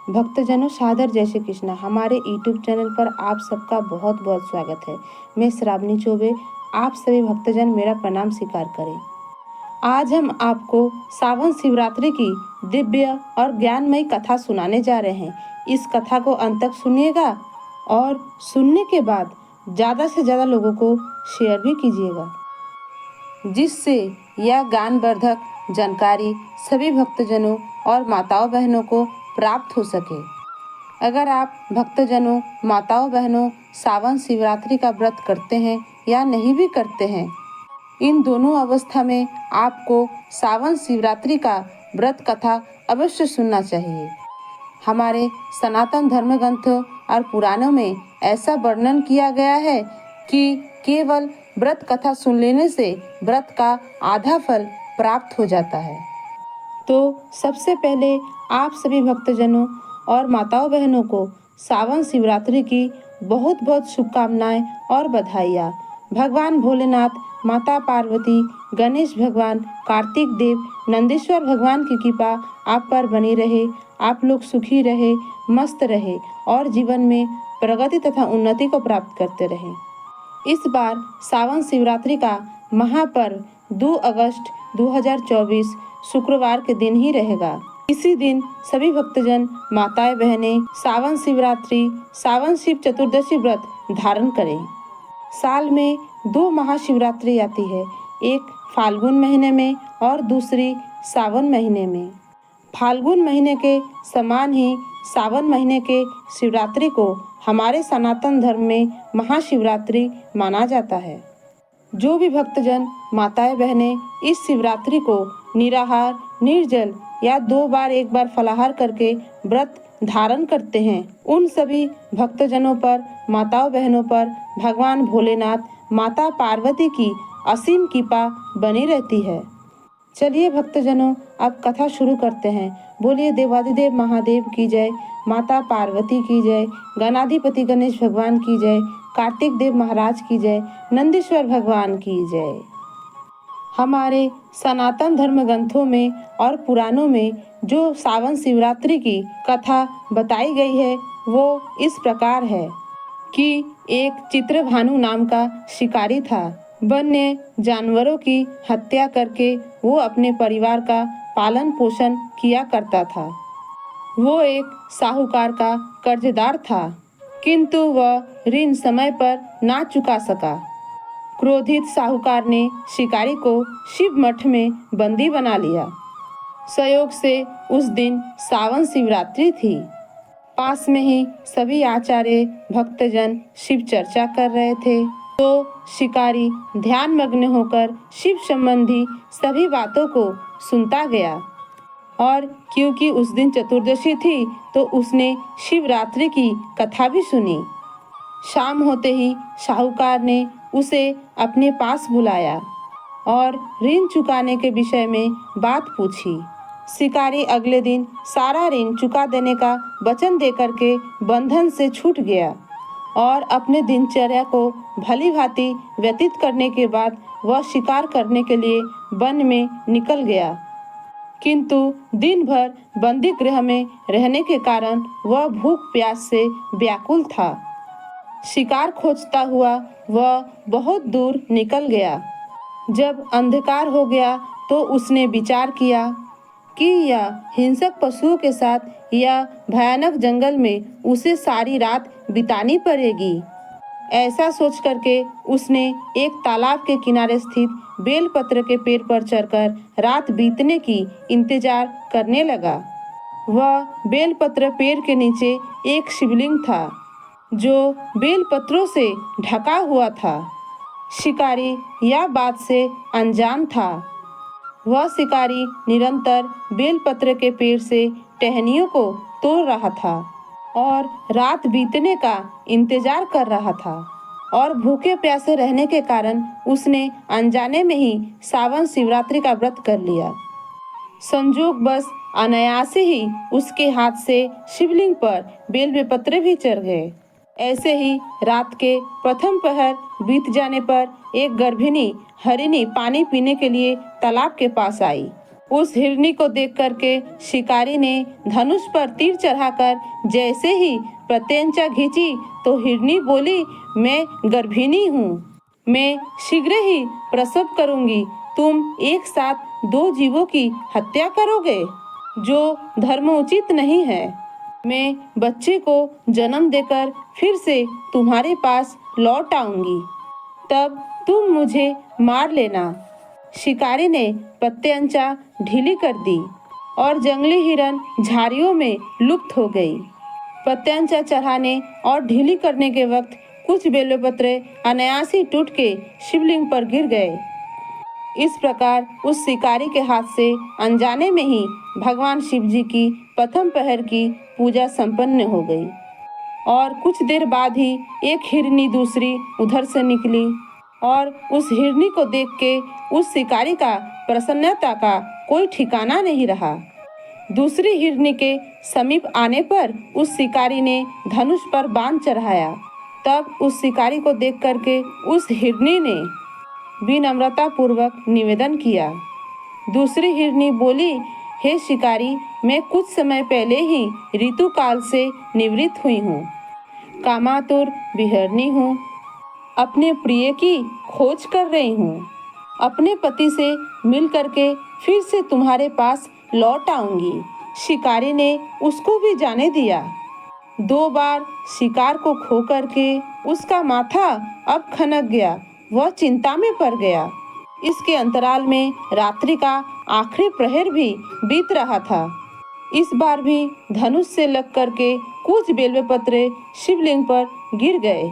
भक्तजनों, सादर जय श्री कृष्णा। हमारे यूट्यूब चैनल पर आप सबका बहुत बहुत स्वागत है। मैं श्रावणी चौबे, आप सभी भक्तजन मेरा प्रणाम स्वीकार करें। आज हम आपको सावन शिवरात्रि की दिव्य और ज्ञानमयी कथा सुनाने जा रहे हैं। इस कथा को अंत तक सुनिएगा और सुनने के बाद ज़्यादा से ज़्यादा लोगों को शेयर भी कीजिएगा, जिससे यह ज्ञानवर्धक जानकारी सभी भक्तजनों और माताओं बहनों को प्राप्त हो सके। अगर आप भक्तजनों, माताओं बहनों सावन शिवरात्रि का व्रत करते हैं या नहीं भी करते हैं, इन दोनों अवस्था में आपको सावन शिवरात्रि का व्रत कथा अवश्य सुनना चाहिए। हमारे सनातन धर्म ग्रंथों और पुराणों में ऐसा वर्णन किया गया है कि केवल व्रत कथा सुन लेने से व्रत का आधा फल प्राप्त हो जाता है। तो सबसे पहले आप सभी भक्तजनों और माताओं बहनों को सावन शिवरात्रि की बहुत बहुत शुभकामनाएं और बधाइयाँ। भगवान भोलेनाथ, माता पार्वती, गणेश भगवान, कार्तिक देव, नंदीश्वर भगवान की कृपा आप पर बनी रहे। आप लोग सुखी रहे, मस्त रहे और जीवन में प्रगति तथा उन्नति को प्राप्त करते रहे। इस बार सावन शिवरात्रि का महापर्व 2 अगस्त 2024 शुक्रवार के दिन ही रहेगा। इसी दिन सभी भक्तजन, माताएं बहनें सावन शिवरात्रि, सावन शिव चतुर्दशी व्रत धारण करें। साल में 2 महाशिवरात्रि आती है, एक फाल्गुन महीने में और दूसरी सावन महीने में। फाल्गुन महीने के समान ही सावन महीने के शिवरात्रि को हमारे सनातन धर्म में महाशिवरात्रि माना जाता है। जो भी भक्तजन, माताएं बहनें इस शिवरात्रि को निराहार, निर्जल या 2 बार 1 बार फलाहार करके व्रत धारण करते हैं, उन सभी भक्तजनों पर, माताओं बहनों पर भगवान भोलेनाथ, माता पार्वती की असीम कृपा बनी रहती है। चलिए भक्तजनों, अब कथा शुरू करते हैं। बोलिए देवाधिदेव महादेव की जय, माता पार्वती की जय, गणाधिपति गणेश भगवान की जय, कार्तिक देव महाराज की जय, नंदीश्वर भगवान की जय। हमारे सनातन धर्म ग्रंथों में और पुराणों में जो सावन शिवरात्रि की कथा बताई गई है वो इस प्रकार है कि एक चित्रभानु नाम का शिकारी था। वन्य जानवरों की हत्या करके वो अपने परिवार का पालन पोषण किया करता था। वो एक साहूकार का कर्जदार था, किंतु वह ऋण समय पर ना चुका सका। क्रोधित साहूकार ने शिकारी को शिव मठ में बंदी बना लिया। संयोग से उस दिन सावन शिवरात्रि थी। पास में ही सभी आचार्य भक्तजन शिव चर्चा कर रहे थे, तो शिकारी ध्यान मग्न होकर शिव संबंधी सभी बातों को सुनता गया। और क्योंकि उस दिन चतुर्दशी थी तो उसने शिवरात्रि की कथा भी सुनी। शाम होते ही साहूकार ने उसे अपने पास बुलाया और ऋण चुकाने के विषय में बात पूछी। शिकारी अगले दिन सारा ऋण चुका देने का वचन देकर के बंधन से छूट गया और अपने दिनचर्या को भली भांति व्यतीत करने के बाद वह शिकार करने के लिए वन में निकल गया। किंतु दिन भर बंदी गृह में रहने के कारण वह भूख प्यास से व्याकुल था। शिकार खोजता हुआ वह बहुत दूर निकल गया। जब अंधकार हो गया तो उसने विचार किया कि यह हिंसक पशुओं के साथ यह भयानक जंगल में उसे सारी रात बितानी पड़ेगी। ऐसा सोच करके उसने एक तालाब के किनारे स्थित बेलपत्र के पेड़ पर चढ़कर रात बीतने की इंतजार करने लगा। वह बेलपत्र पेड़ के नीचे एक शिवलिंग था जो बेलपत्रों से ढका हुआ था। शिकारी यह बात से अनजान था। वह शिकारी निरंतर बेलपत्र के पेड़ से टहनियों को तोड़ रहा था और रात बीतने का इंतजार कर रहा था। और भूखे प्यासे रहने के कारण उसने अनजाने में ही सावन शिवरात्रि का व्रत कर लिया। संजोग बस अनायासे ही उसके हाथ से शिवलिंग पर बेलपत्र भी चढ़ गए। ऐसे ही रात के प्रथम पहर बीत जाने पर एक गर्भिणी हरिणी पानी पीने के लिए तालाब के पास आई। उस हिरनी को देख करके शिकारी ने धनुष पर तीर चढ़ाकर जैसे ही प्रत्यंचा खींची तो हिरनी बोली, मैं गर्भिणी हूँ, मैं शीघ्र ही प्रसव करूंगी। तुम एक साथ दो जीवों की हत्या करोगे, जो धर्मोचित नहीं है। मैं बच्चे को जन्म देकर फिर से तुम्हारे पास लौट आऊंगी, तब तुम मुझे मार लेना। शिकारी ने प्रत्यंचा ढीली कर दी और जंगली हिरन झाड़ियों में लुप्त हो गई। प्रत्यंचा चढ़ाने और ढीली करने के वक्त कुछ बेलपत्र अनायास ही टूट के शिवलिंग पर गिर गए। इस प्रकार उस शिकारी के हाथ से अनजाने में ही भगवान शिव जी की प्रथम पहर की पूजा संपन्न हो गई। और कुछ देर बाद ही एक हिरनी दूसरी उधर से निकली और उस हिरनी को देख के उस शिकारी का प्रसन्नता का कोई ठिकाना नहीं रहा। दूसरी हिरनी के समीप आने पर उस शिकारी ने धनुष पर बाण चढ़ाया। तब उस शिकारी को देख करके उस हिरनी ने विनम्रता पूर्वक निवेदन किया। दूसरी हिरनी बोली, हे शिकारी, मैं कुछ समय पहले ही ऋतुकाल से निवृत्त हुई हूँ, कामातुर विहरणी हूँ, अपने प्रिय की खोज कर रही हूँ। अपने पति से मिल करके फिर से तुम्हारे पास लौट आऊंगी। शिकारी ने उसको भी जाने दिया। 2 बार शिकार को खो करके उसका माथा अब खनक गया, वह चिंता में पड़ गया। इसके अंतराल में रात्रि का आखिरी प्रहर भी बीत रहा था। इस बार भी धनुष से लग करके कुछ बेलपत्र शिवलिंग पर गिर गए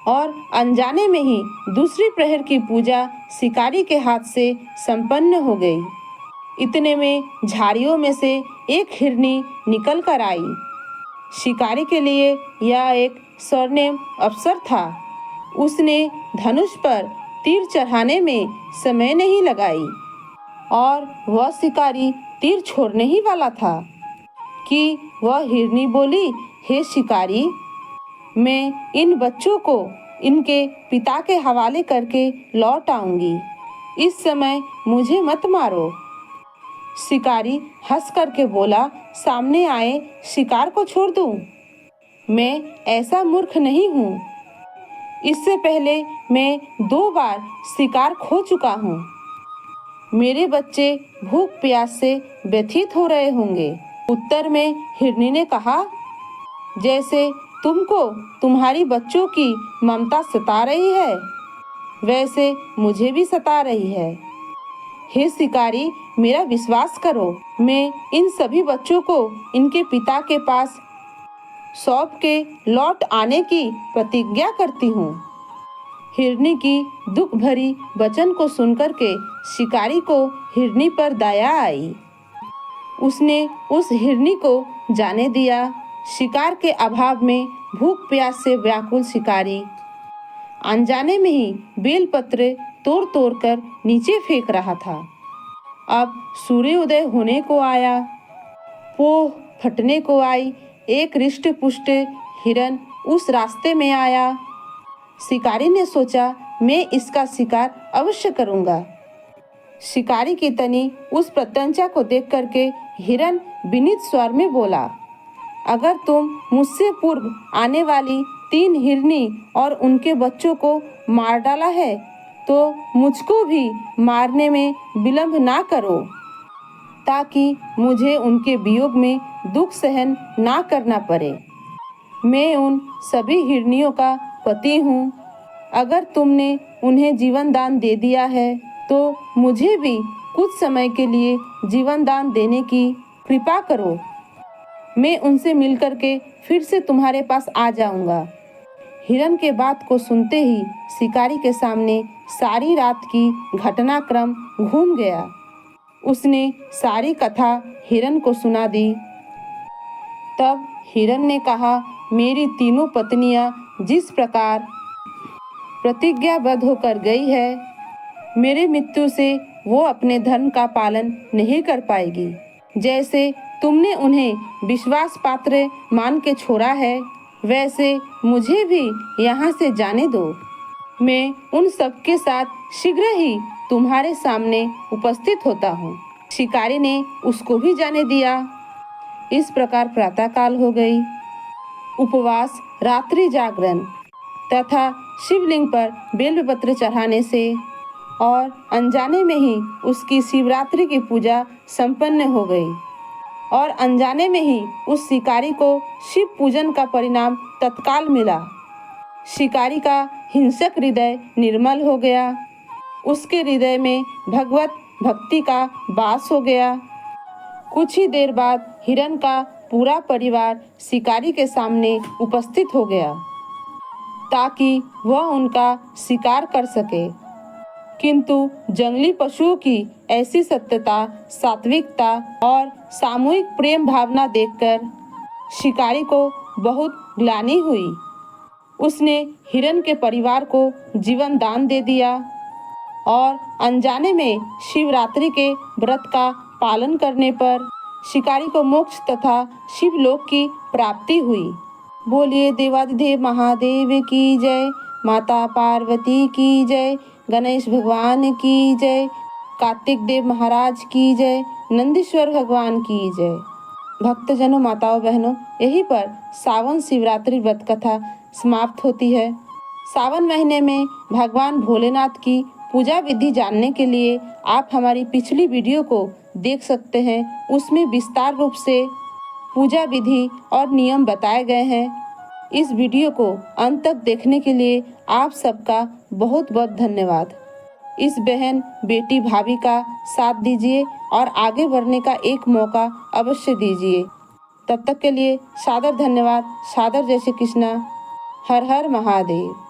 और अनजाने में ही दूसरी प्रहर की पूजा शिकारी के हाथ से संपन्न हो गई। इतने में झाड़ियों में से एक हिरनी निकल कर आई। शिकारी के लिए यह एक स्वर्णिम अवसर था। उसने धनुष पर तीर चढ़ाने में समय नहीं लगाई और वह शिकारी तीर छोड़ने ही वाला था कि वह हिरनी बोली, हे शिकारी, मैं इन बच्चों को इनके पिता के हवाले करके लौट आऊंगी। इस समय मुझे मत मारो। शिकारी हंस करके बोला, सामने आए शिकार को छोड़ दूं? मैं ऐसा मूर्ख नहीं हूँ। इससे पहले मैं 2 बार शिकार खो चुका हूँ। मेरे बच्चे भूख प्यास से व्यथित हो रहे होंगे। उत्तर में हिरनी ने कहा, जैसे तुमको तुम्हारी बच्चों की ममता सता रही है, वैसे मुझे भी सता रही है। हे शिकारी, मेरा विश्वास करो, मैं इन सभी बच्चों को इनके पिता के पास सौंप के लौट आने की प्रतिज्ञा करती हूँ। हिरनी की दुख भरी वचन को सुनकर के शिकारी को हिरनी पर दया आई। उसने उस हिरनी को जाने दिया। शिकार के अभाव में भूख प्यास से व्याकुल शिकारी अनजाने में ही बेलपत्र तोड़ तोड़ कर नीचे फेंक रहा था। अब सूर्योदय होने को आया, पोह फटने को आई। एक रिष्ट पुष्ट हिरन उस रास्ते में आया। शिकारी ने सोचा, मैं इसका शिकार अवश्य करूंगा। शिकारी की तनी उस प्रत्यंचा को देख करके हिरन विनीत स्वर में बोला, अगर तुम मुझसे पूर्व आने वाली 3 हिरनी और उनके बच्चों को मार डाला है तो मुझको भी मारने में विलंब ना करो, ताकि मुझे उनके वियोग में दुख सहन ना करना पड़े। मैं उन सभी हिरनियों का पति हूँ। अगर तुमने उन्हें जीवन दान दे दिया है तो मुझे भी कुछ समय के लिए जीवन दान देने की कृपा करो। मैं उनसे मिलकर के फिर से तुम्हारे पास आ जाऊंगा। हिरन के बात को सुनते ही शिकारी के सामने सारी रात की घटनाक्रम घूम गया। उसने सारी कथा हिरन को सुना दी। तब हिरन ने कहा, मेरी तीनों पत्नियां जिस प्रकार प्रतिज्ञाबद्ध होकर गई है, मेरे मृत्यु से वो अपने धर्म का पालन नहीं कर पाएगी। जैसे तुमने उन्हें विश्वास पात्र मान के छोड़ा है, वैसे मुझे भी यहाँ से जाने दो। मैं उन सबके साथ शीघ्र ही तुम्हारे सामने उपस्थित होता हूँ। शिकारी ने उसको भी जाने दिया। इस प्रकार प्रातःकाल हो गई। उपवास, रात्रि जागरण तथा शिवलिंग पर बेलपत्र चढ़ाने से और अनजाने में ही उसकी शिवरात्रि की पूजा संपन्न हो गई और अनजाने में ही उस शिकारी को शिव पूजन का परिणाम तत्काल मिला। शिकारी का हिंसक हृदय निर्मल हो गया। उसके हृदय में भगवत भक्ति का वास हो गया। कुछ ही देर बाद हिरण का पूरा परिवार शिकारी के सामने उपस्थित हो गया ताकि वह उनका शिकार कर सके। किंतु जंगली पशुओं की ऐसी सत्यता, सात्विकता और सामूहिक प्रेम भावना देखकर शिकारी को बहुत ग्लानि हुई। उसने हिरण के परिवार को जीवन दान दे दिया और अनजाने में शिवरात्रि के व्रत का पालन करने पर शिकारी को मोक्ष तथा शिवलोक की प्राप्ति हुई। बोलिए देवाधिदेव महादेव की जय, माता पार्वती की जय, गणेश भगवान की जय, कार्तिक देव महाराज की जय, नंदीश्वर भगवान की जय। भक्तजनों, माताओं, बहनों, यहीं पर सावन शिवरात्रि व्रत कथा समाप्त होती है। सावन महीने में भगवान भोलेनाथ की पूजा विधि जानने के लिए आप हमारी पिछली वीडियो को देख सकते हैं। उसमें विस्तार रूप से पूजा विधि और नियम बताए गए हैं। इस वीडियो को अंत तक देखने के लिए आप सबका बहुत बहुत धन्यवाद। इस बहन, बेटी, भाभी का साथ दीजिए और आगे बढ़ने का एक मौका अवश्य दीजिए। तब तक के लिए सादर धन्यवाद। सादर जय श्री कृष्णा। हर हर महादेव।